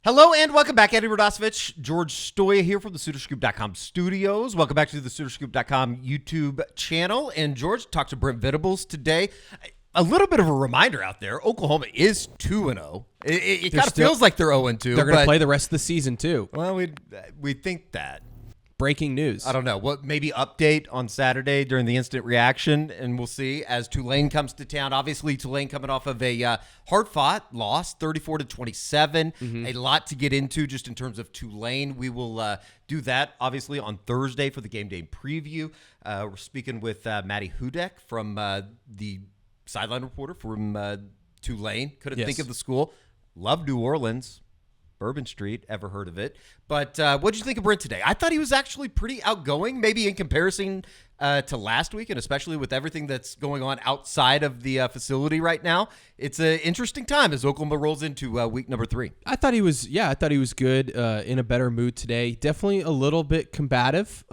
Hello and welcome back. Eddie Radosevich, George Stoya here from the SoonerScoop.com studios. Welcome back to the SoonerScoop.com YouTube channel. And George, talked to Brent Venables today. A little bit of a reminder out there, Oklahoma is 2-0. It kind of feels like they're 0-2. They're going to play the rest of the season too. Well, we think that. Breaking news. I don't know. What maybe update on Saturday during the instant reaction, and we'll see as Tulane comes to town. Obviously, Tulane coming off of a hard-fought loss, 34-27. A lot to get into just in terms of Tulane. We will do that, obviously, on Thursday for the game day preview. We're speaking with Maddie Hudek from the sideline reporter from Tulane. Couldn't think of the school. Love New Orleans. Bourbon Street, ever heard of it? But what did you think of Brent today? I thought he was actually pretty outgoing, maybe in comparison to last week, and especially with everything that's going on outside of the facility right now. It's an interesting time as Oklahoma rolls into week number 3. I thought he was good, in a better mood today. Definitely a little bit combative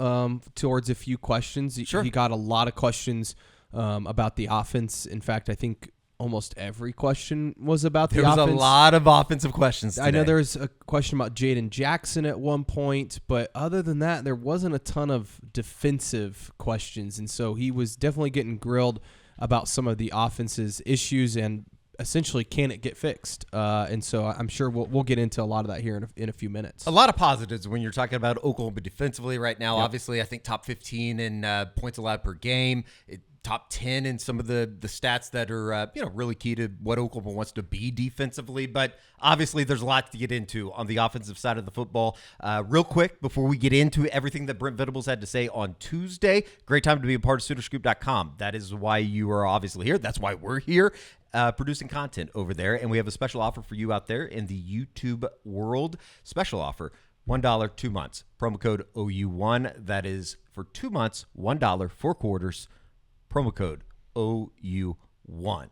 towards a few questions. Sure. He got a lot of questions about the offense. In fact, I think almost every question was about the offense. There was a lot of offensive questions today. I know there was a question about Jaden Jackson at one point, but other than that, there wasn't a ton of defensive questions. And so he was definitely getting grilled about some of the offense's issues and essentially can it get fixed. And so I'm sure we'll get into a lot of that here in a few minutes. A lot of positives when you're talking about Oklahoma defensively right now. Yep. Obviously, I think top 15 in points allowed per game. Top 10 in some of the stats that are really key to what Oklahoma wants to be defensively. But obviously there's a lot to get into on the offensive side of the football. Real quick, before we get into everything that Brent Venables had to say on Tuesday, great time to be a part of SoonerScoop.com. That is why you are obviously here. That's why we're here producing content over there. And we have a special offer for you out there in the YouTube world. Special offer. $1, 2 months. Promo code OU1. That is for 2 months, $1, 4 quarters. Promo code OU1.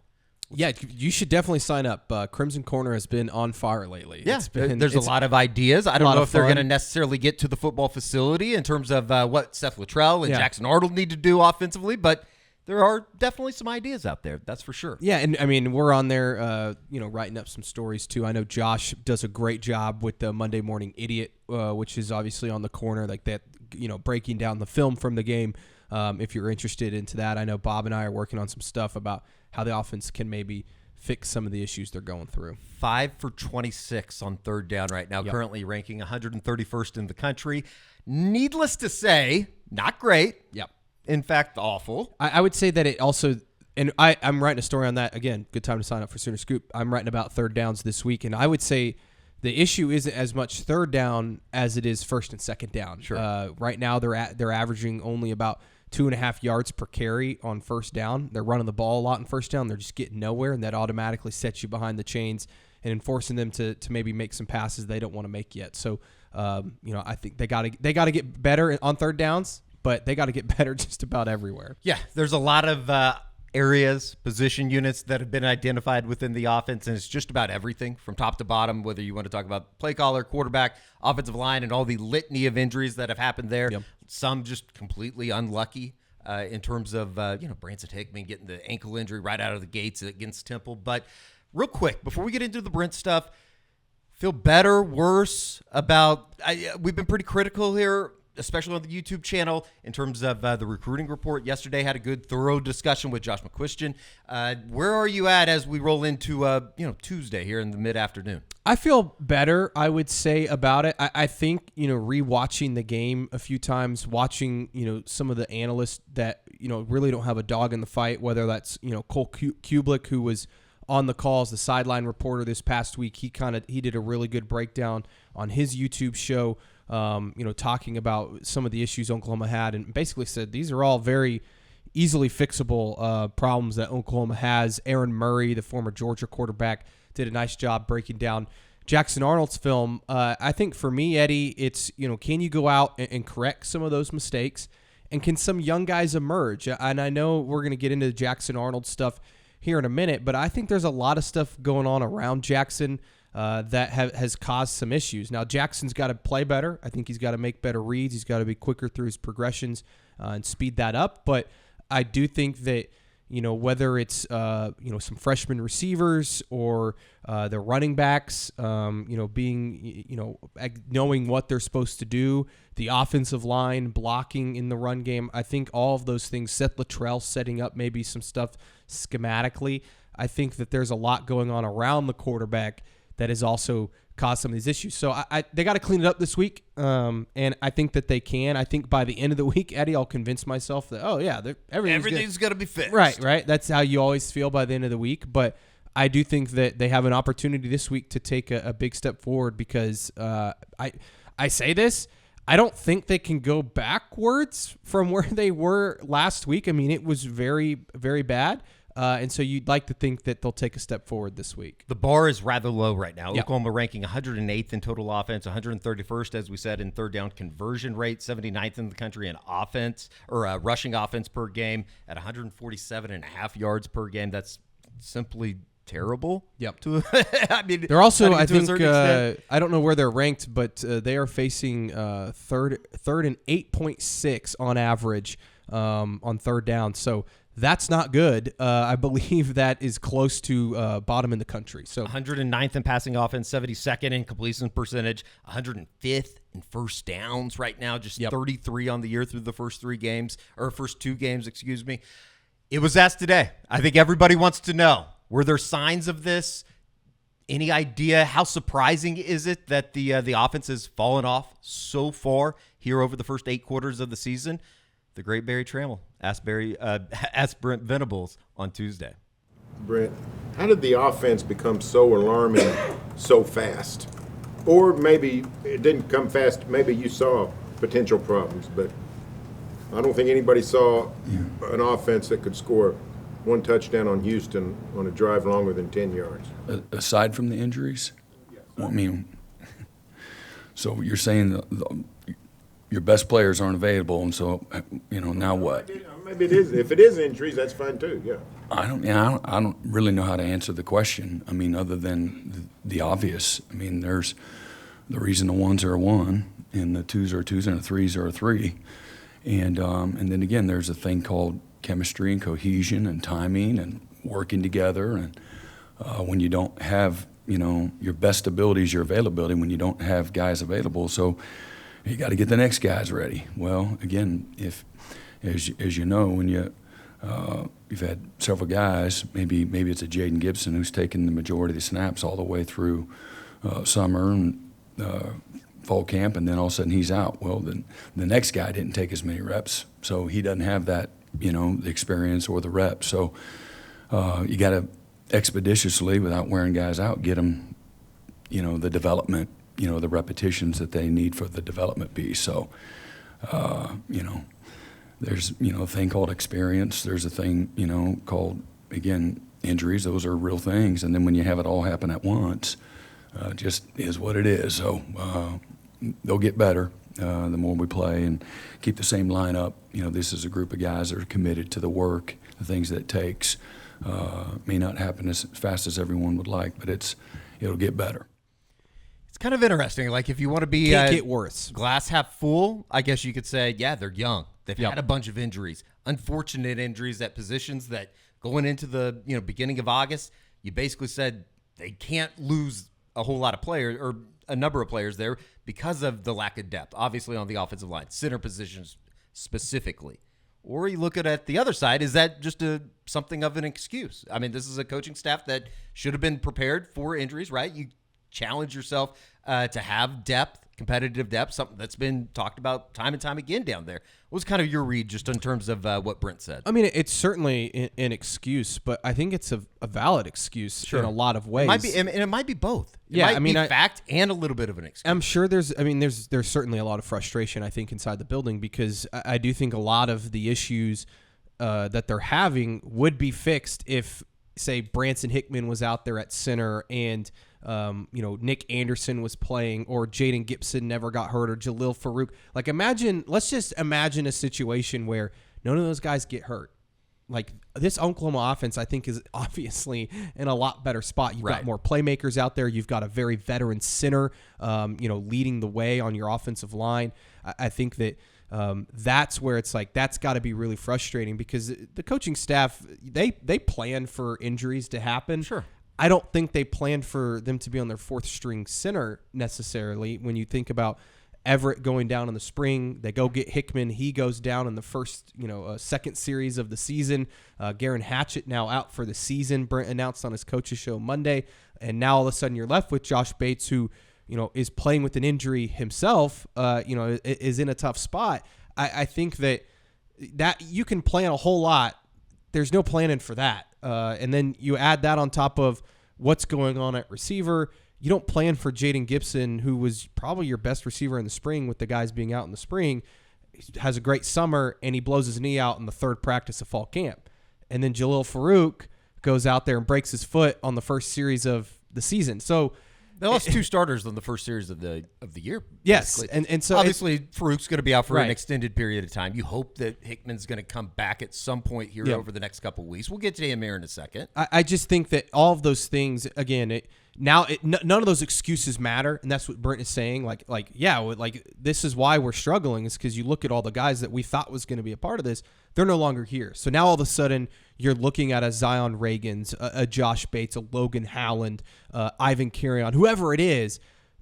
Yeah, you should definitely sign up. Crimson Corner has been on fire lately. Yeah, there's a lot of ideas. I don't know if they're going to necessarily get to the football facility in terms of what Seth Luttrell and Jackson Arnold need to do offensively, but there are definitely some ideas out there. That's for sure. Yeah, and I mean, we're on there, writing up some stories too. I know Josh does a great job with the Monday Morning Idiot, which is obviously on the corner, like that, breaking down the film from the game. If you're interested into that, I know Bob and I are working on some stuff about how the offense can maybe fix some of the issues they're going through. 5 for 26 on third down right now, currently ranking 131st in the country. Needless to say, not great. Yep. In fact, awful. I would say that it also, and I'm writing a story on that. Again, good time to sign up for Sooner Scoop. I'm writing about third downs this week, and I would say the issue isn't as much third down as it is first and second down. Sure. Right now, they're averaging only about 2.5 yards per carry on first down. They're running the ball a lot in first down. They're just getting nowhere, and that automatically sets you behind the chains and enforcing them to maybe make some passes they don't want to make yet. So, I think they got to get better on third downs, but they got to get better just about everywhere. Yeah, there's a lot of areas, position units that have been identified within the offense, and it's just about everything from top to bottom, whether you want to talk about play caller, quarterback, offensive line, and all the litany of injuries that have happened there. Yep. Some just completely unlucky in terms of, Branson Hickman getting the ankle injury right out of the gates against Temple. But real quick, before we get into the Brent stuff, feel better, worse about we've been pretty critical here, especially on the YouTube channel, in terms of the recruiting report. Yesterday had a good, thorough discussion with Josh McCuistion. Where are you at as we roll into Tuesday here in the mid-afternoon? I feel better, I would say, about it. I think, rewatching the game a few times, watching, some of the analysts that, really don't have a dog in the fight, whether that's, Cole Kublik, who was on the call as the sideline reporter this past week. He did a really good breakdown on his YouTube show, talking about some of the issues Oklahoma had, and basically said these are all very easily fixable problems that Oklahoma has. Aaron Murray, the former Georgia quarterback, did a nice job breaking down Jackson Arnold's film. I think for me, Eddie, it's, can you go out and correct some of those mistakes, and can some young guys emerge? And I know we're going to get into the Jackson Arnold stuff here in a minute, but I think there's a lot of stuff going on around Jackson that has caused some issues. Now, Jackson's got to play better. I think he's got to make better reads. He's got to be quicker through his progressions and speed that up. But I do think that, whether it's, some freshman receivers or the running backs, being, knowing what they're supposed to do, the offensive line blocking in the run game. I think all of those things, Seth Luttrell setting up maybe some stuff schematically. I think that there's a lot going on around the quarterback that has also caused some of these issues. So they got to clean it up this week, and I think that they can. I think by the end of the week, Eddie, I'll convince myself that, everything's going to be fixed. Right. That's how you always feel by the end of the week. But I do think that they have an opportunity this week to take a big step forward because I say this, I don't think they can go backwards from where they were last week. I mean, it was very, very bad. And so you'd like to think that they'll take a step forward this week. The bar is rather low right now. Yep. Oklahoma ranking 108th in total offense, 131st, as we said, in third down conversion rate, 79th in the country in offense or rushing offense per game at 147.5 yards per game. That's simply terrible. Yep. I mean, they're also, I to a think, certain extent. I don't know where they're ranked, but they are facing third and 8.6 on average on third down. So that's not good. I believe that is close to bottom in the country. So 109th in passing offense, 72nd in completion percentage, 105th in first downs right now, just 33 on the year through the first two games. It was asked today. I think everybody wants to know, were there signs of this? Any idea how surprising is it that the offense has fallen off so far here over the first 8 quarters of the season? The great Barry Trammell asked Brent Venables on Tuesday. Brent, how did the offense become so alarming so fast? Or maybe it didn't come fast. Maybe you saw potential problems, but I don't think anybody saw an offense that could score one touchdown on Houston on a drive longer than 10 yards. Aside from the injuries? Well, I mean, so you're saying your best players aren't available, and so, now what? Maybe it is. If it is injuries, that's fine too, yeah. I don't really know how to answer the question. I mean, other than the obvious. I mean, there's the reason the ones are a one, and the twos are twos, and the threes are a three. And then again, there's a thing called chemistry and cohesion and timing and working together. And when you don't have, your best ability is your availability when you don't have guys available. So you got to get the next guys ready. Well, again, if as you know, when you've had several guys, maybe it's a Jaden Gibson who's taken the majority of the snaps all the way through summer and fall camp, and then all of a sudden he's out. Well, then the next guy didn't take as many reps, so he doesn't have that, the experience or the reps. So you got to expeditiously, without wearing guys out, get them, the development, the repetitions that they need for the development piece. So, there's, a thing called experience. There's a thing, called, again, injuries. Those are real things. And then when you have it all happen at once, just is what it is. So they'll get better the more we play and keep the same lineup. This is a group of guys that are committed to the work, the things that it takes. May not happen as fast as everyone would like, but it'll get better. It's kind of interesting. Like, if you want to be can't get worse. Glass half full, I guess you could say, yeah, they're young. They've had a bunch of injuries, unfortunate injuries at positions that going into the beginning of August, you basically said they can't lose a whole lot of players or a number of players there because of the lack of depth, obviously on the offensive line, center positions specifically. Or you look at the other side, is that just something of an excuse? I mean, this is a coaching staff that should have been prepared for injuries, right? You challenge yourself to have depth, competitive depth, something that's been talked about time and time again down there. What was kind of your read just in terms of what Brent said? I mean, it's certainly an excuse, but I think it's a valid excuse in a lot of ways. It might be both. It might be fact and a little bit of an excuse. I'm sure there's certainly a lot of frustration, I think, inside the building, because I do think a lot of the issues that they're having would be fixed if, say, Branson Hickman was out there at center and Nick Anderson was playing, or Jaden Gibson never got hurt, or Jalil Farouk. Like, let's just imagine a situation where none of those guys get hurt. Like, this Oklahoma offense, I think, is obviously in a lot better spot. You've got more playmakers out there. You've got a very veteran center, leading the way on your offensive line. I think that That's where it's like that's got to be really frustrating because the coaching staff they plan for injuries to happen. Sure. I don't think they planned for them to be on their fourth string center necessarily. When you think about Everett going down in the spring, they go get Hickman. He goes down in the first, second series of the season. Garen Hatchett now out for the season. Brent announced on his coach's show Monday, and now all of a sudden you're left with Josh Bates, who is playing with an injury himself. Is in a tough spot. I think that you can plan a whole lot. There's no planning for that. And then you add that on top of what's going on at receiver. You don't plan for Jaden Gibson, who was probably your best receiver in the spring with the guys being out in the spring. He has a great summer, and he blows his knee out in the third practice of fall camp. And then Jalil Farouk goes out there and breaks his foot on the first series of the season. So they lost two starters on the first series of the year. Yes, basically. and so obviously Farouk's going to be out for Right. an extended period of time. You hope that Hickman's going to come back at some point here over the next couple of weeks. We'll get to him here in a second. I just think that all of those things, again, none of those excuses matter, and that's what Brent is saying. This is why we're struggling, is because you look at all the guys that we thought was going to be a part of this, they're no longer here. So now all of a sudden you're looking at a Zion Reagans, a Josh Bates, a Logan Howland, Ivan Carrion, whoever it is.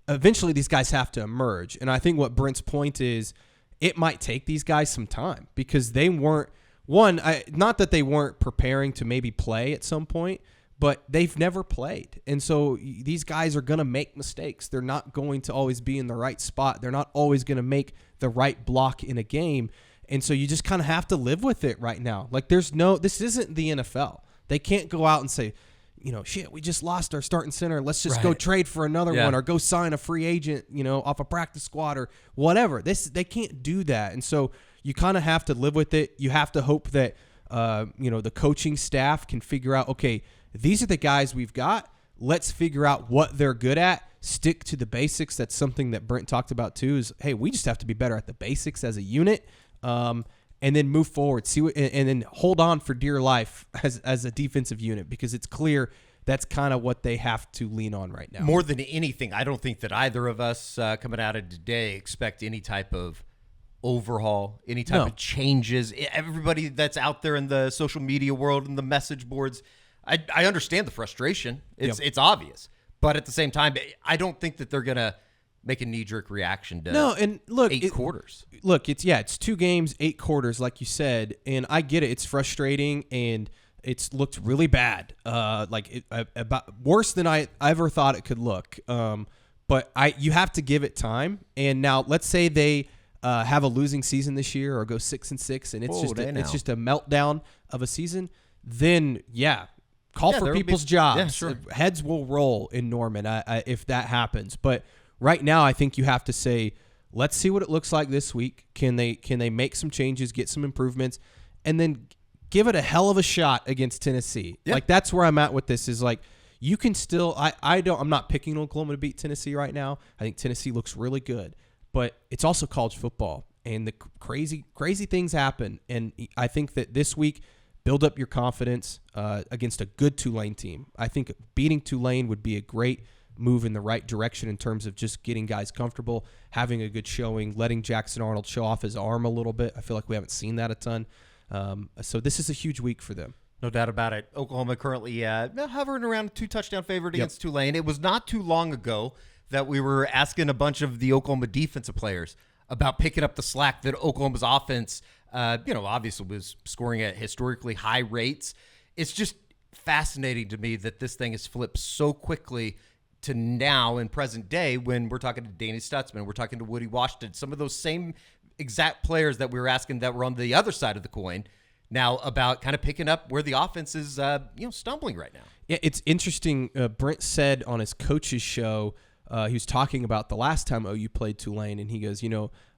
Eventually these guys have to emerge, and I think what Brent's point is, it might take these guys some time because they weren't not that they weren't preparing to maybe play at some point, but they've never played. And so these guys are going to make mistakes. They're not going to always be in the right spot. They're not always going to make the right block in a game. And so you just kind of have to live with it right now. Like this isn't the NFL. They can't go out and say, shit, we just lost our starting center. Let's just go trade for another one or go sign a free agent, off a practice squad or whatever. They can't do that. And so you kind of have to live with it. You have to hope that, the coaching staff can figure out, okay, these are the guys we've got. Let's figure out what they're good at. Stick to the basics. That's something that Brent talked about too, is, hey, we just have to be better at the basics as a unit. And then move forward, and then hold on for dear life as a defensive unit, because it's clear that's kind of what they have to lean on right now. More than anything, I don't think that either of us coming out of today expect any type of overhaul, any type of changes. Everybody that's out there in the social media world and the message boards, I understand the frustration. It's obvious. But at the same time, I don't think that they're going to make a knee-jerk reaction to eight quarters. Look, it's 2 games, 8 quarters, like you said, and I get it. It's frustrating, and it's looked really bad, about worse than I ever thought it could look. But you have to give it time. And now, let's say they have a losing season this year or go 6-6, and it's just a meltdown of a season. Then call for people's jobs. Yeah, sure. Heads will roll in Norman if that happens, but. Right now, I think you have to say, let's see what it looks like this week. Can they make some changes, get some improvements, and then give it a hell of a shot against Tennessee? Yeah. Like, that's where I'm at with this, is like, you can still, I'm not picking Oklahoma to beat Tennessee right now. I think Tennessee looks really good, but it's also college football, and the crazy things happen. And I think that this week, build up your confidence against a good Tulane team. I think beating Tulane would be a great move in the right direction in terms of just getting guys comfortable, having a good showing, letting Jackson Arnold show off his arm a little bit. I feel like we haven't seen that a ton. So this is a huge week for them. No doubt about it. Oklahoma currently hovering around a 2-touchdown favorite against Tulane. It was not too long ago that we were asking a bunch of the Oklahoma defensive players about picking up the slack that Oklahoma's offense, obviously was scoring at historically high rates. It's just fascinating to me that this thing has flipped so quickly to now in present day, when we're talking to Danny Stutzman, we're talking to Woody Washington, some of those same exact players that we were asking that were on the other side of the coin now about kind of picking up where the offense is, stumbling right now. Yeah, it's interesting. Brent said on his coach's show, he was talking about the last time OU played Tulane, and he goes,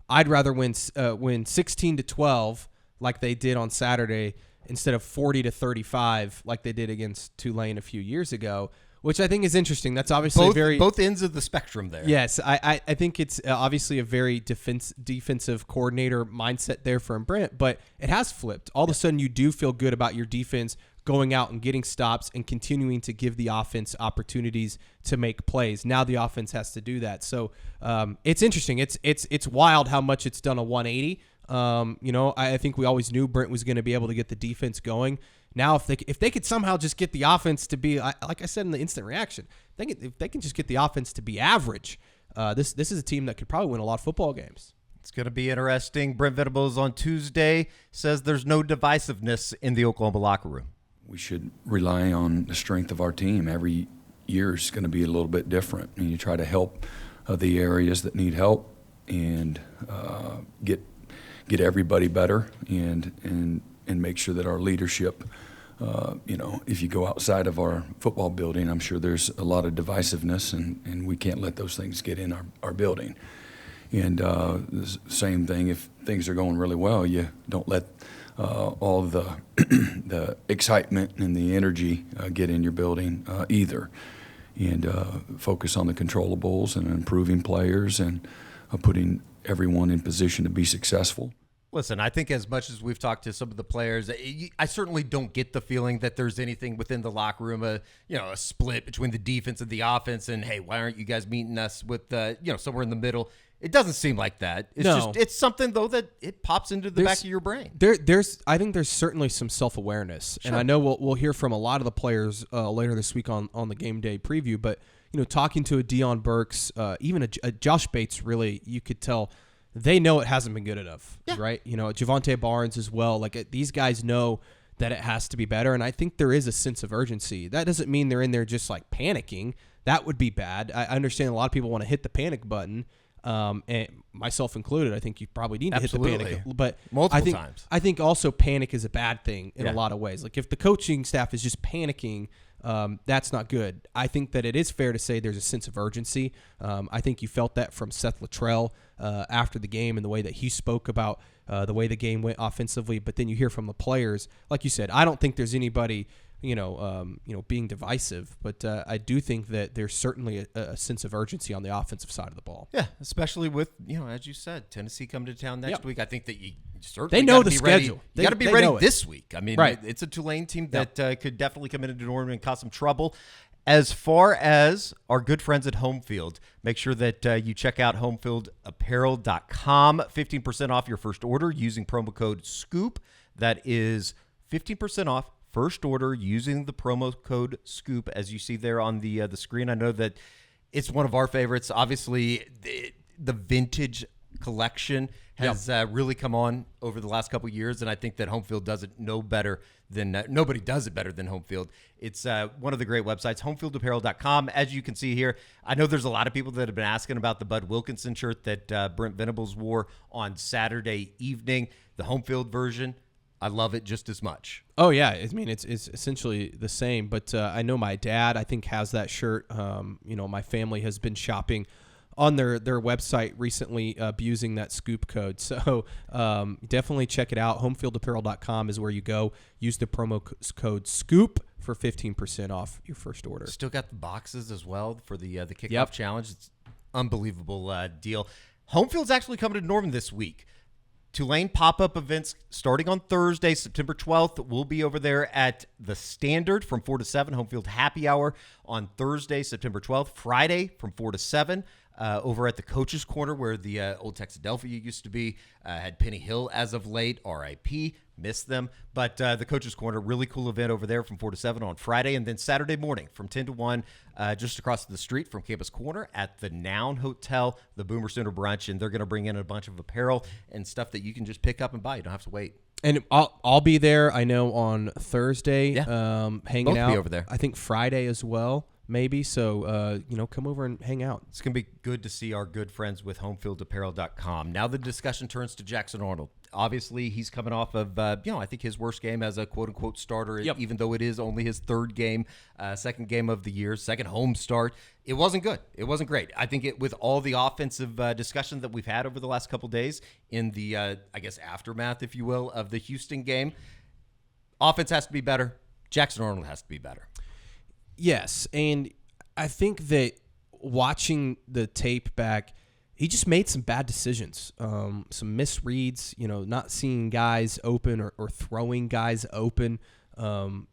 I'd rather win 16-12 like they did on Saturday instead of 40-35 like they did against Tulane a few years ago. Which I think is interesting. That's obviously both ends of the spectrum there. Yes, I think it's obviously a very defensive coordinator mindset there from Brent, but it has flipped. All of a sudden, you do feel good about your defense going out and getting stops and continuing to give the offense opportunities to make plays. Now the offense has to do that. So it's interesting. It's wild how much it's done a 180. I think we always knew Brent was going to be able to get the defense going. Now, if they could somehow just get the offense to be, like I said in the instant reaction, if they can just get the offense to be average, this is a team that could probably win a lot of football games. It's going to be interesting. Brent Venables on Tuesday says there's no divisiveness in the Oklahoma locker room. We should rely on the strength of our team. Every year is going to be a little bit different, and you try to help the areas that need help and get everybody better and make sure that our leadership, if you go outside of our football building, I'm sure there's a lot of divisiveness, and we can't let those things get in our building. And the same thing, if things are going really well, you don't let all the the excitement and the energy get in your building either. And focus on the controllables and improving players and putting everyone in position to be successful. Listen, I think as much as we've talked to some of the players, I certainly don't get the feeling that there's anything within the locker room, a split between the defense and the offense. And hey, why aren't you guys meeting us with somewhere in the middle? It doesn't seem like that. It's something though that it pops into the back of your brain. I think there's certainly some self-awareness, and I know we'll hear from a lot of the players later this week on the game day preview. But talking to a Deion Burks, even a Josh Bates, really, you could tell they know it hasn't been good enough, right? Javonte Barnes as well. Like these guys know that it has to be better, and I think there is a sense of urgency. That doesn't mean they're in there just like panicking. That would be bad. I understand a lot of people want to hit the panic button. And myself included, I think you probably need to hit the panic, but multiple times. I think also panic is a bad thing in a lot of ways. Like if the coaching staff is just panicking, that's not good. I think that it is fair to say there's a sense of urgency. I think you felt that from Seth Luttrell after the game and the way that he spoke about the way the game went offensively. But then you hear from the players, like you said, I don't think there's anybody being divisive, but I do think that there's certainly a sense of urgency on the offensive side of the ball. Yeah, especially with, as you said, Tennessee coming to town next week. I think that you certainly they know the schedule. You got to be ready this week. I mean, right. It's a Tulane team that could definitely come into Norman and cause some trouble. As far as our good friends at Homefield, make sure that you check out homefieldapparel.com. 15% off your first order using promo code SCOOP. That is 15% off first order using the promo code SCOOP, as you see there on the screen. I know that it's one of our favorites. Obviously, the vintage collection has really come on over the last couple of years, and I think that Homefield does it nobody does it better than Homefield. It's one of the great websites, homefieldapparel.com. As you can see here, I know there's a lot of people that have been asking about the Bud Wilkinson shirt that Brent Venables wore on Saturday evening, the Homefield version. I love it just as much. Oh, yeah. I mean, it's essentially the same. But I know my dad, I think, has that shirt. My family has been shopping on their website recently using that SCOOP code. So definitely check it out. Homefieldapparel.com is where you go. Use the promo code SCOOP for 15% off your first order. Still got the boxes as well for the kickoff challenge. It's unbelievable deal. Homefield's actually coming to Norman this week. Tulane pop-up events starting on Thursday, September 12th. We'll be over there at the Standard from 4 to 7. Homefield Happy Hour on Thursday, September 12th. Friday from 4 to 7 over at the Coach's Corner where the old Texadelphia used to be. Had Penny Hill as of late, RIP. Missed them. But the Coach's Corner, really cool event over there from 4 to 7 on Friday. And then Saturday morning from 10 to 1 just across the street from Campus Corner at the Noun Hotel, the Boomer Center Brunch. And they're going to bring in a bunch of apparel and stuff that you can just pick up and buy. You don't have to wait. And I'll be there, I know, on Thursday hanging Both out. Be over there. I think Friday as well. Maybe. So, come over and hang out. It's going to be good to see our good friends with homefieldapparel.com. Now the discussion turns to Jackson Arnold. Obviously, he's coming off of, I think his worst game as a quote-unquote starter, even though it is only his third game, second game of the year, second home start. It wasn't good. It wasn't great. I think with all the offensive discussion that we've had over the last couple days in the, aftermath, if you will, of the Houston game, offense has to be better. Jackson Arnold has to be better. Yes, and I think that watching the tape back, he just made some bad decisions, some misreads, not seeing guys open or throwing guys open, some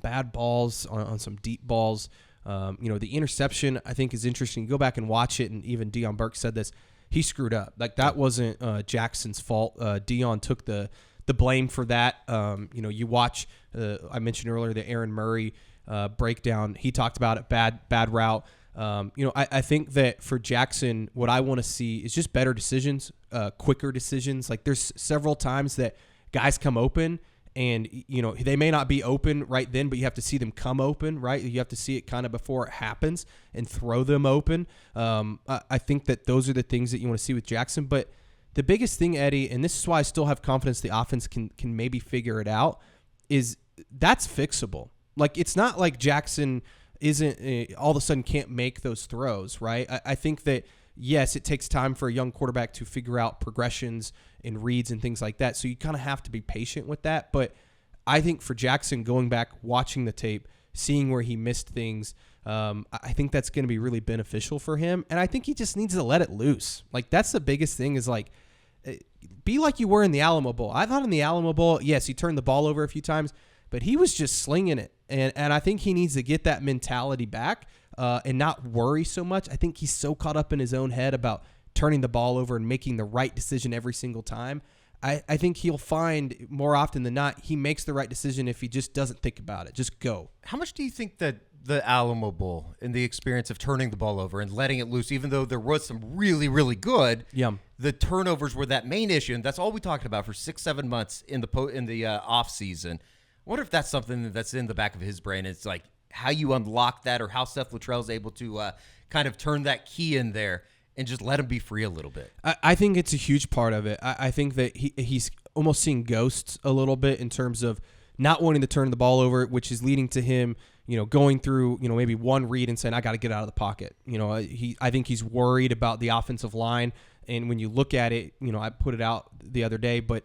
bad balls on some deep balls. The interception, I think, is interesting. You go back and watch it, and even Deion Burke said this. he screwed up. Like that wasn't Jackson's fault. Dion took the blame for that. You watch. I mentioned earlier the Aaron Murray breakdown. He talked about it. Bad route. I think that for Jackson, what I want to see is just better decisions, quicker decisions. Like there's several times that guys come open and, they may not be open right then, but you have to see them come open, right? You have to see it kind of before it happens and throw them open. I think that those are the things that you want to see with Jackson. But the biggest thing, Eddie, and this is why I still have confidence the offense can maybe figure it out, is that's fixable. Like it's not like Jackson isn't all of a sudden can't make those throws, right? I think that, yes, it takes time for a young quarterback to figure out progressions and reads and things like that. So you kind of have to be patient with that. But I think for Jackson, going back, watching the tape, seeing where he missed things, I think that's going to be really beneficial for him. And I think he just needs to let it loose. Like that's the biggest thing is like, be like you were in the Alamo Bowl. I thought in the Alamo Bowl, yes, he turned the ball over a few times, but he was just slinging it. And I think he needs to get that mentality back and not worry so much. I think he's so caught up in his own head about turning the ball over and making the right decision every single time. I think he'll find more often than not he makes the right decision if he just doesn't think about it. Just go. How much do you think that the Alamo Bowl and the experience of turning the ball over and letting it loose, even though there was some really, really good, the turnovers were that main issue, and that's all we talked about for 6-7 months in the off season. I wonder if that's something that's in the back of his brain. It's like how you unlock that, or how Seth Luttrell is able to kind of turn that key in there and just let him be free a little bit. I think it's a huge part of it. I think that he's almost seeing ghosts a little bit in terms of not wanting to turn the ball over, which is leading to him, going through, maybe one read and saying, I got to get out of the pocket. I think he's worried about the offensive line. And when you look at it, I put it out the other day, but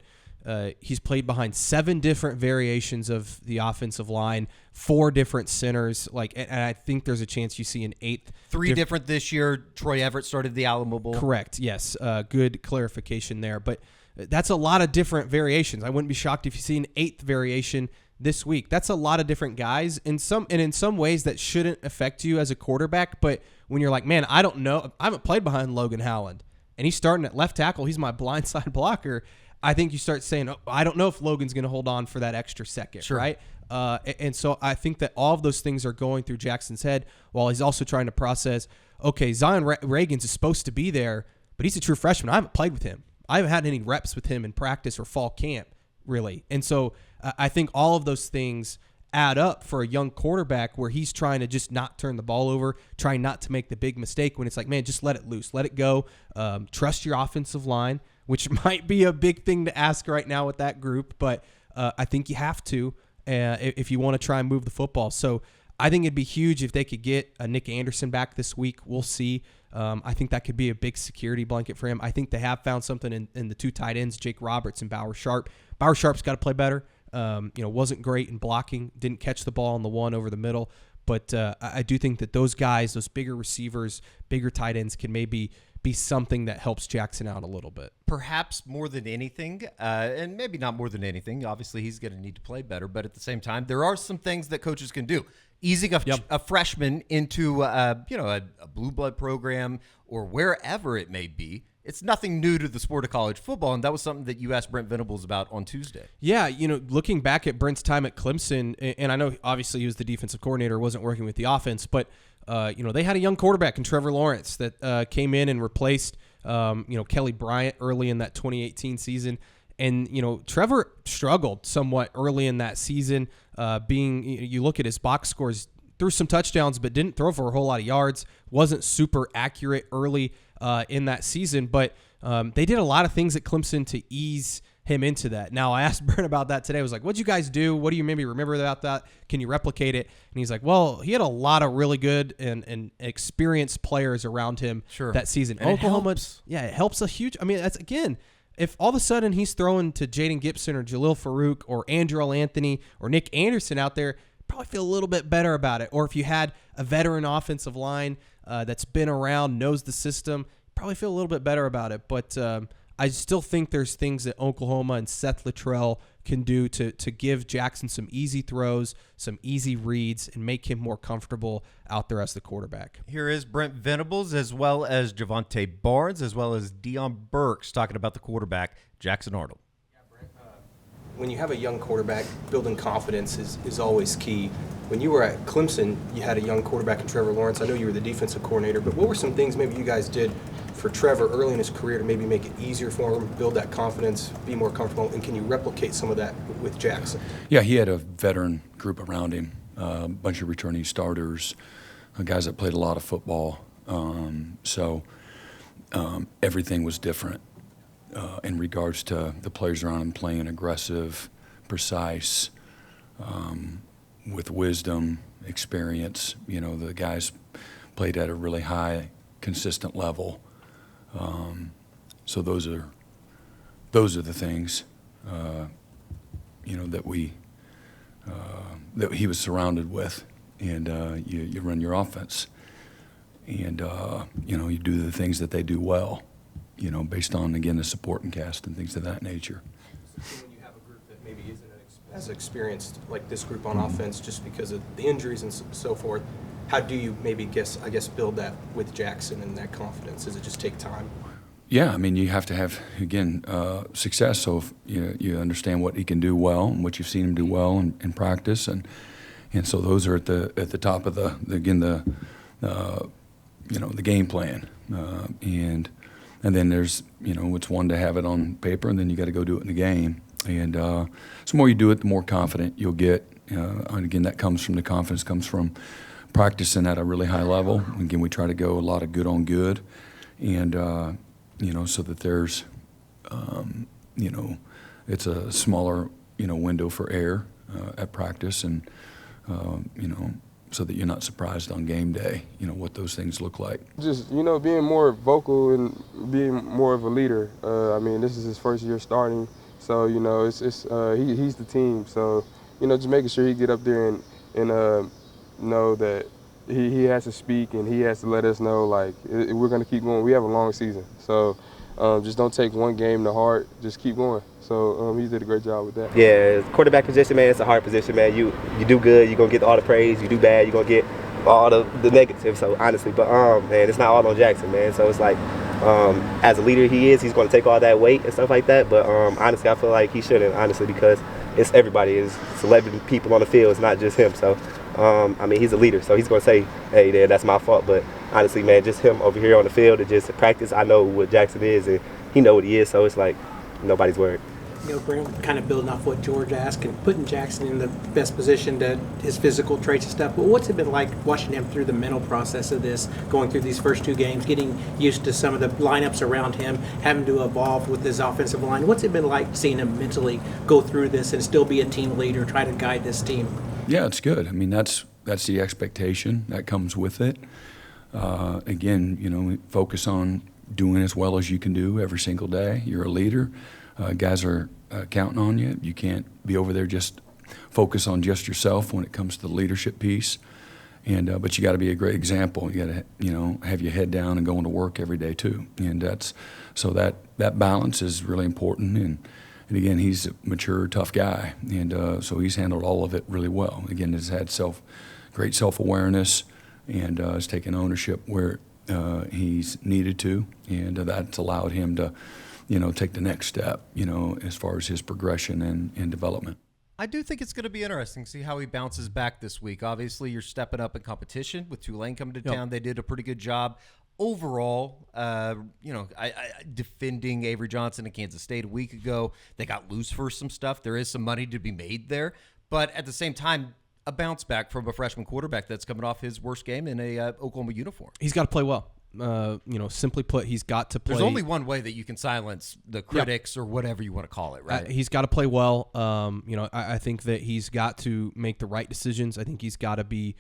he's played behind 7 different variations of the offensive line, 4 different centers. And I think there's a chance you see an 8th. 3 different this year. Troy Everett started the Alamo Bowl. Correct. Yes. Good clarification there. But that's a lot of different variations. I wouldn't be shocked if you see an 8th variation this week. That's a lot of different guys. In some ways that shouldn't affect you as a quarterback. But when you're like, man, I don't know. I haven't played behind Logan Howland, and he's starting at left tackle. He's my blindside blocker. I think you start saying, I don't know if Logan's going to hold on for that extra second, sure, right? And so I think that all of those things are going through Jackson's head while he's also trying to process, okay, Zion Reagans is supposed to be there, but he's a true freshman. I haven't played with him. I haven't had any reps with him in practice or fall camp, really. And so I think all of those things add up for a young quarterback where he's trying to just not turn the ball over, trying not to make the big mistake when it's like, man, just let it loose, let it go, trust your offensive line, which might be a big thing to ask right now with that group, but I think you have to if you want to try and move the football. So I think it'd be huge if they could get Nick Anderson back this week. We'll see. I think that could be a big security blanket for him. I think they have found something in the 2 tight ends, Jake Roberts and Bauer Sharp. Bauer Sharp's got to play better. Wasn't great in blocking, didn't catch the ball on the one over the middle. But I do think that those guys, those bigger receivers, bigger tight ends can maybe be something that helps Jackson out a little bit. Perhaps more than anything, and maybe not more than anything. Obviously, he's going to need to play better. But at the same time, there are some things that coaches can do. Easing a freshman into a blue blood program or wherever it may be. It's nothing new to the sport of college football, and that was something that you asked Brent Venables about on Tuesday. Yeah, looking back at Brent's time at Clemson, and I know obviously he was the defensive coordinator, wasn't working with the offense, but they had a young quarterback in Trevor Lawrence that came in and replaced Kelly Bryant early in that 2018 season. And, Trevor struggled somewhat early in that season, you look at his box scores, threw some touchdowns, but didn't throw for a whole lot of yards, wasn't super accurate early in that season. But they did a lot of things at Clemson to ease him into that. Now, I asked Brent about that today. I was like, what'd you guys do? What do you maybe remember about that? Can you replicate it? And he's like, well, he had a lot of really good and experienced players around him that season. And Oklahoma, it helps a huge – I mean, that's, again – if all of a sudden he's throwing to Jaden Gibson or Jalil Farouk or Andrel Anthony or Nick Anderson out there, probably feel a little bit better about it. Or if you had a veteran offensive line that's been around, knows the system, probably feel a little bit better about it. But I still think there's things that Oklahoma and Seth Littrell can do to give Jackson some easy throws, some easy reads, and make him more comfortable out there as the quarterback. Here is Brent Venables, as well as Javonte Barnes, as well as Dion Burks, talking about the quarterback, Jackson Arnold. When you have a young quarterback, building confidence is always key. When you were at Clemson, you had a young quarterback in Trevor Lawrence. I know you were the defensive coordinator, but what were some things maybe you guys did for Trevor early in his career to maybe make it easier for him, build that confidence, be more comfortable, and can you replicate some of that with Jackson? Yeah, he had a veteran group around him, a bunch of returning starters, guys that played a lot of football. So everything was different in regards to the players around him playing aggressive, precise, with wisdom, experience. You know, the guys played at a really high, consistent level. So those are the things, you know, that he was surrounded with, and you run your offense, and you know, you do the things that they do well, you know, based on, again, the supporting cast and things of that nature. When you have a group that maybe isn't as experienced like this group on offense, just because of the injuries and so forth, how do you maybe build that with Jackson and that confidence? Does it just take time? Yeah, I mean, you have to have, again, success. So if you understand what he can do well and what you've seen him do well in practice, and so those are at the top of the game plan, and then there's, you know, it's one to have it on paper, and then you got to go do it in the game. And the more you do it, the more confident you'll get. And again, that comes from the confidence comes from practicing at a really high level. Again, we try to go a lot of good on good, and you know, so that there's, you know, it's a smaller, you know, window for error at practice, and you know, so that you're not surprised on game day, you know, what those things look like. Just, you know, being more vocal and being more of a leader. I mean, this is his first year starting, so, you know, he's the team. So, you know, just making sure he get up there and know that he has to speak, and he has to let us know, like, we're going to keep going. We have a long season. So just don't take one game to heart. Just keep going. So he did a great job with that. Yeah, quarterback position, man, it's a hard position, man. You do good, you're going to get all the praise. You do bad, you're going to get all the negative, so honestly. But, man, it's not all on Jackson, man. So it's like, as a leader he's going to take all that weight and stuff like that. But honestly, I feel like he shouldn't, honestly, because it's everybody. It's 11 people on the field. It's not just him. So, I mean, he's a leader, so he's going to say, hey, there, that's my fault. But honestly, man, just him over here on the field and just practice, I know what Jackson is, and he know what he is, so it's like nobody's worried. You know, Brent, kind of building off what George asked and putting Jackson in the best position to his physical traits and stuff. But what's it been like watching him through the mental process of this, going through these first two games, getting used to some of the lineups around him, having to evolve with his offensive line? What's it been like seeing him mentally go through this and still be a team leader, try to guide this team? Yeah, it's good. I mean, that's the expectation that comes with it. Again, you know, focus on doing as well as you can do every single day. You're a leader. Guys are counting on you. You can't be over there just focus on just yourself when it comes to the leadership piece. And but you got to be a great example. You got to, you know, have your head down and going to work every day too. And that balance is really important. And again, he's a mature, tough guy, and so he's handled all of it really well. Again, has had great self-awareness, and has taken ownership where he's needed to, and that's allowed him to, you know, take the next step, you know, as far as his progression and development. I do think it's going to be interesting to see how he bounces back this week. Obviously, you're stepping up in competition with Tulane coming to town. They did a pretty good job. Overall, you know, I defending Avery Johnson in Kansas State a week ago, they got loose for some stuff. There is some money to be made there. But at the same time, a bounce back from a freshman quarterback that's coming off his worst game in a Oklahoma uniform. He's got to play well. You know, simply put, he's got to play. There's only one way that you can silence the critics or whatever you want to call it, right? He's got to play well. You know, I think that he's got to make the right decisions. I think he's got to be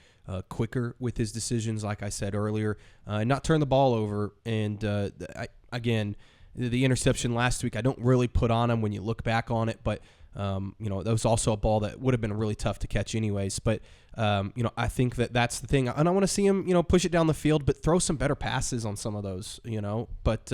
quicker with his decisions, like I said earlier, and not turn the ball over. And again, the interception last week, I don't really put on him when you look back on it, but you know, that was also a ball that would have been really tough to catch anyways. But you know, I think that's the thing, and I want to see him, you know, push it down the field, but throw some better passes on some of those, you know. But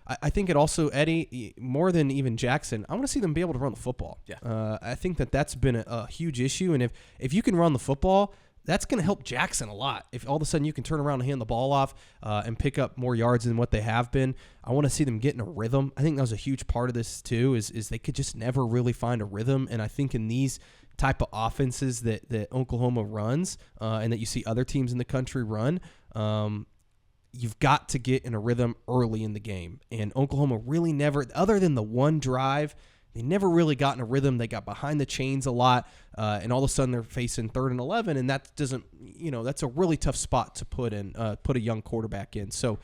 I think it also, Eddie, more than even Jackson, I want to see them be able to run the football. Yeah. I think that's been a huge issue. And if you can run the football, that's going to help Jackson a lot. If all of a sudden you can turn around and hand the ball off and pick up more yards than what they have been, I want to see them get in a rhythm. I think that was a huge part of this too, is they could just never really find a rhythm. And I think in these type of offenses that Oklahoma runs and that you see other teams in the country run, you've got to get in a rhythm early in the game. And Oklahoma really never, other than the one drive, they never really got in a rhythm. They got behind the chains a lot, and all of a sudden they're facing 3rd and 11, and that doesn't, that's a really tough spot to put a young quarterback in. So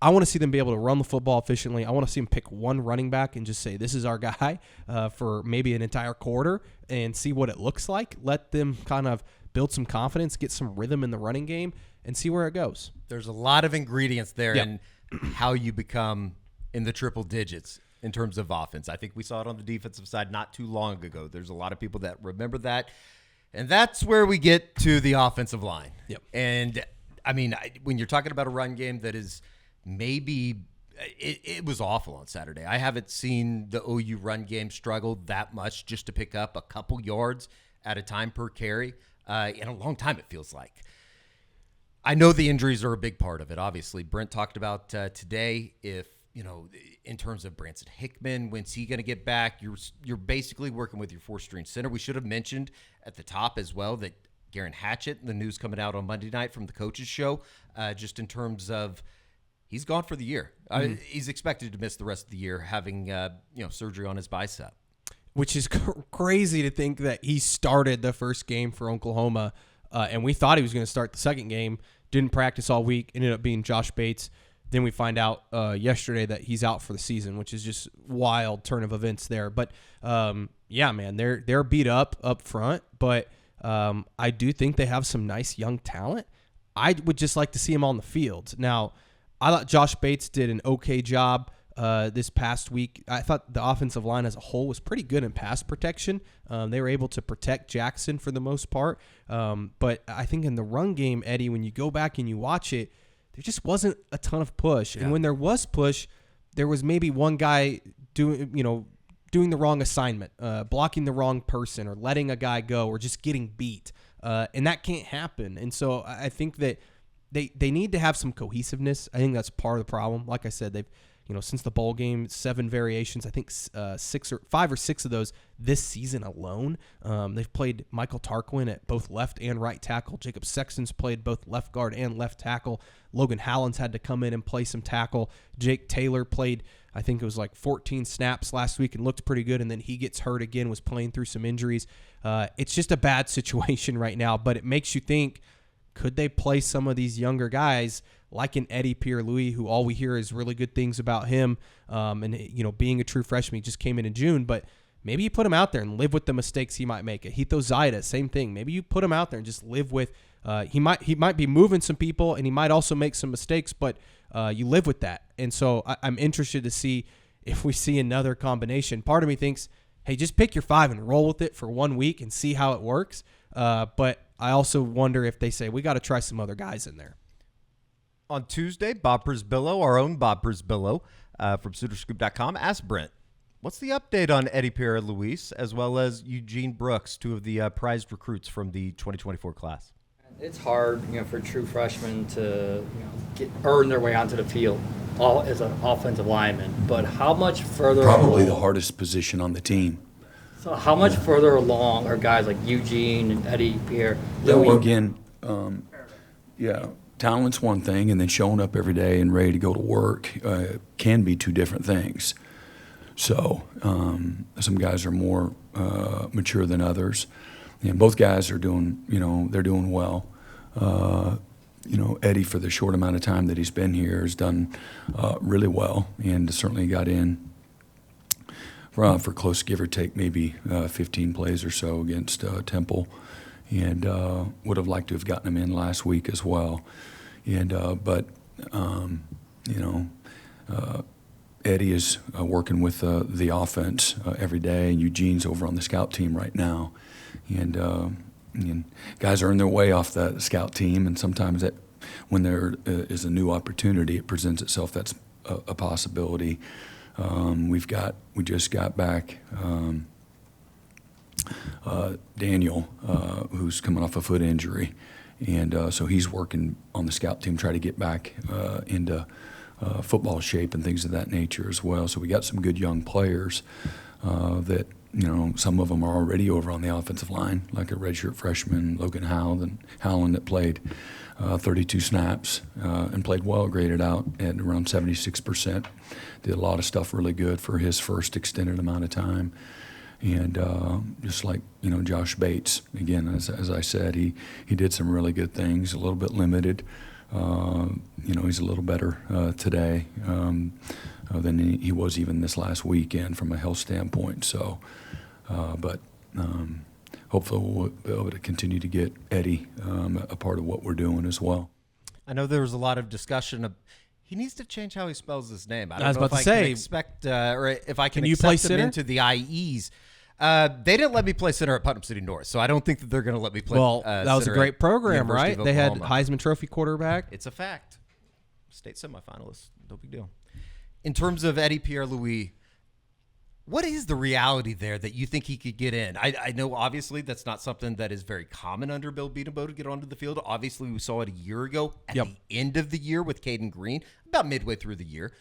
I want to see them be able to run the football efficiently. I want to see them pick one running back and just say, this is our guy for maybe an entire quarter and see what it looks like. Let them kind of build some confidence, get some rhythm in the running game, and see where it goes. There's a lot of ingredients there in how you become in the triple digits in terms of offense. I think we saw it on the defensive side not too long ago. There's a lot of people that remember that. And that's where we get to the offensive line. Yep. And, I mean, when you're talking about a run game that is maybe it was awful on Saturday. I haven't seen the OU run game struggle that much just to pick up a couple yards at a time per carry in a long time, it feels like. I know the injuries are a big part of it, obviously. Brent talked about today if, in terms of Branson Hickman, when's he going to get back? You're basically working with your 4th-string center. We should have mentioned at the top as well that Garen Hatchett, the news coming out on Monday night from the coaches show, just in terms of he's gone for the year. He's expected to miss the rest of the year, having surgery on his bicep. Which is crazy to think that he started the first game for Oklahoma, and we thought he was going to start the second game. Didn't practice all week. Ended up being Josh Bates. Then we find out yesterday that he's out for the season, which is just wild turn of events there. But yeah, man, they're beat up front, but I do think they have some nice young talent. I would just like to see him on the field. Now, I thought Josh Bates did an okay job this past week. I thought the offensive line as a whole was pretty good in pass protection. They were able to protect Jackson for the most part. But I think in the run game, Eddie, when you go back and you watch it, there just wasn't a ton of push. And when there was push, there was maybe one guy doing the wrong assignment, blocking the wrong person, or letting a guy go, or just getting beat. And that can't happen. And so I think that they need to have some cohesiveness. I think that's part of the problem. Like I said, they've since the bowl game, 7 variations. I think 5 or 6 of those this season alone. They've played Michael Tarquin at both left and right tackle. Jacob Sexton's played both left guard and left tackle. Logan Hallen's had to come in and play some tackle. Jake Taylor played, I think it was like 14 snaps last week and looked pretty good, and then he gets hurt again, was playing through some injuries. It's just a bad situation right now, but it makes you think, could they play some of these younger guys like an Eddie Pierre-Louis, who all we hear is really good things about him, and being a true freshman, he just came in June, but maybe you put him out there and live with the mistakes he might make. Ahito Zaida, same thing. Maybe you put him out there and just live with. He might be moving some people, and he might also make some mistakes, but you live with that. And so I'm interested to see if we see another combination. Part of me thinks, hey, just pick your 5 and roll with it for 1 week and see how it works. But I also wonder if they say, we got to try some other guys in there. On Tuesday, Bob Prisbillo, our own Bob Prisbillo from SoonerScoop.com, asked Brent, what's the update on Eddie Pierre-Louis as well as Eugene Brooks, 2 of the prized recruits from the 2024 class? It's hard, for true freshmen to earn their way onto the field as an offensive lineman. But how much further Probably along, the hardest position on the team. So how much further along are guys like Eugene and Eddie Pierre? Well, again, talent's one thing, and then showing up every day and ready to go to work can be 2 different things. So some guys are more mature than others, and both guys are doing, they're doing well. Eddie, for the short amount of time that he's been here, has done really well, and certainly got in for close, give or take, maybe 15 plays or so against Temple, and would have liked to have gotten him in last week as well. And Eddie is working with the offense every day, and Eugene's over on the scout team right now. And guys earn their way off the scout team, and sometimes that when there is a new opportunity, it presents itself. That's a possibility. We just got back Daniel, who's coming off a foot injury, and so he's working on the scout team, try to get back into football shape and things of that nature as well. So we got some good young players that, some of them are already over on the offensive line, like a redshirt freshman, Logan Howland, that played 32 snaps and played well, graded out at around 76%. Did a lot of stuff really good for his first extended amount of time. And just like, Josh Bates, again, as I said, he did some really good things, a little bit limited. He's a little better today than he was even this last weekend from a health standpoint. So, but hopefully we'll be able to continue to get Eddie a part of what we're doing as well. I know there was a lot of discussion of he needs to change how he spells his name. I was don't know about if to I say, can expect or if I can you play accept him center? into the IEs. They didn't let me play center at Putnam City North, so I don't think that they're going to let me play. Well, that was a center great at program, University right? of They had Oklahoma. Heisman Trophy quarterback. It's a fact. State semifinalist. No big deal. In terms of Eddie Pierre-Louis, what is the reality there that you think he could get in? I know, obviously, that's not something that is very common under Bill Bedenbaugh to get onto the field. Obviously, we saw it a year ago at the end of the year with Caden Green, about midway through the year.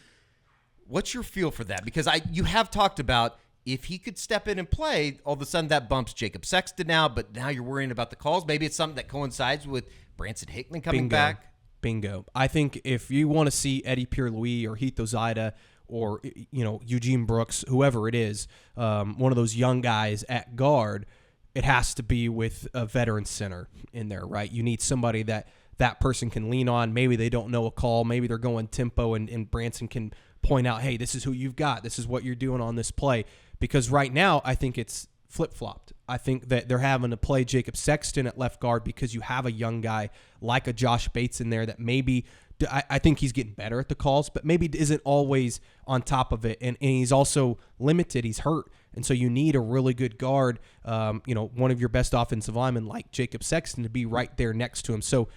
What's your feel for that? Because you have talked about if he could step in and play, all of a sudden that bumps Jacob Sexton now, but now you're worrying about the calls. Maybe it's something that coincides with Branson Hickman coming back. Bingo. I think if you want to see Eddie Pierre-Louis or Heath Ozida or Eugene Brooks, whoever it is, one of those young guys at guard, it has to be with a veteran center in there, right? You need somebody that person can lean on. Maybe they don't know a call. Maybe they're going tempo, and Branson can point out, hey, this is who you've got. This is what you're doing on this play. Because right now, I think it's flip-flopped. I think that they're having to play Jacob Sexton at left guard because you have a young guy like a Josh Bates in there that maybe I think he's getting better at the calls, but maybe isn't always on top of it. And he's also limited. He's hurt. And so you need a really good guard, one of your best offensive linemen like Jacob Sexton to be right there next to him. So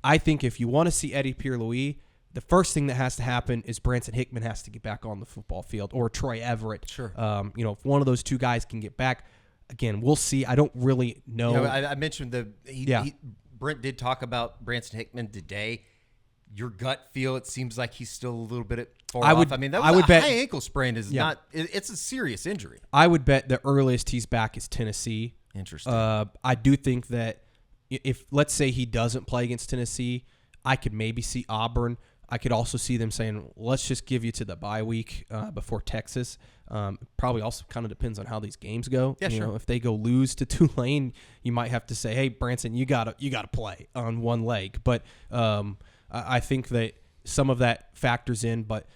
I think if you want to see Eddie Pierre-Louis, the first thing that has to happen is Branson Hickman has to get back on the football field, or Troy Everett. Sure. If one of those two guys can get back, again, we'll see. I don't really know. I mentioned Brent did talk about Branson Hickman today. Your gut feel, it seems like he's still a little bit far off. I mean, that was a high ankle sprain. It's a serious injury. I would bet the earliest he's back is Tennessee. Interesting. I do think that if, let's say he doesn't play against Tennessee, I could maybe see Auburn. I could also see them saying, let's just give you to the bye week before Texas. Probably also kind of depends on how these games go. Yeah, sure. If they go lose to Tulane, you might have to say, hey, Branson, you gotta play on one leg. But I think that some of that factors in. But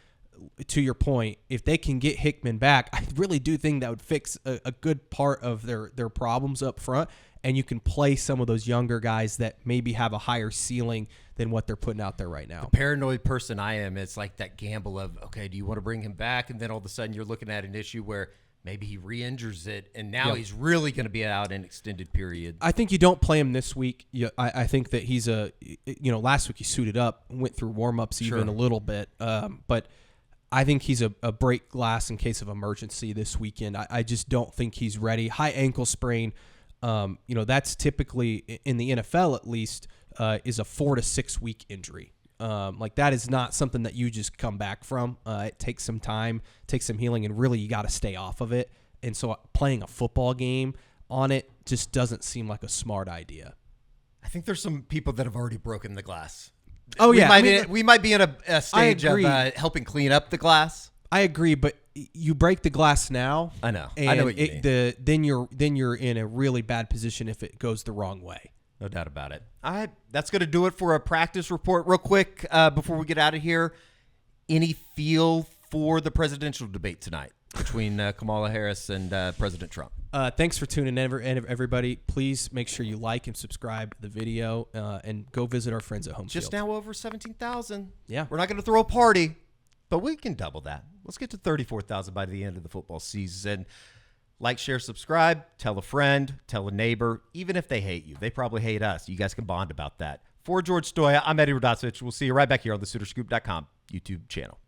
to your point, if they can get Hickman back, I really do think that would fix a good part of their problems up front. And you can play some of those younger guys that maybe have a higher ceiling than what they're putting out there right now. The paranoid person I am, it's like that gamble of, okay, do you want to bring him back? And then all of a sudden you're looking at an issue where maybe he re-injures it, and now he's really going to be out an extended period. I think you don't play him this week. I think that he's last week he suited up, went through warm-ups even a little bit. But I think he's a break glass in case of emergency this weekend. I just don't think he's ready. High ankle sprain. That's typically in the NFL at least is a 4 to 6 week injury. That is not something that you just come back from. It takes some time, takes some healing, and really you got to stay off of it. And so playing a football game on it just doesn't seem like a smart idea. I think there's some people that have already broken the glass. Oh, we might be in a stage of helping clean up the glass. I agree, but you break the glass now. I know. And I know what you mean. Then you're in a really bad position if it goes the wrong way. No doubt about it. All right, that's going to do it for a practice report. Real quick, before we get out of here, any feel for the presidential debate tonight between Kamala Harris and President Trump? Thanks for tuning in, everybody. Please make sure you like and subscribe to the video and go visit our friends at Home Just Field. now over 17,000. Yeah. We're not going to throw a party, but we can double that. Let's get to 34,000 by the end of the football season. Like, share, subscribe, tell a friend, tell a neighbor. Even if they hate you, they probably hate us. You guys can bond about that. For George Stoya, I'm Eddie Radosevich. We'll see you right back here on the SoonerScoop.com YouTube channel.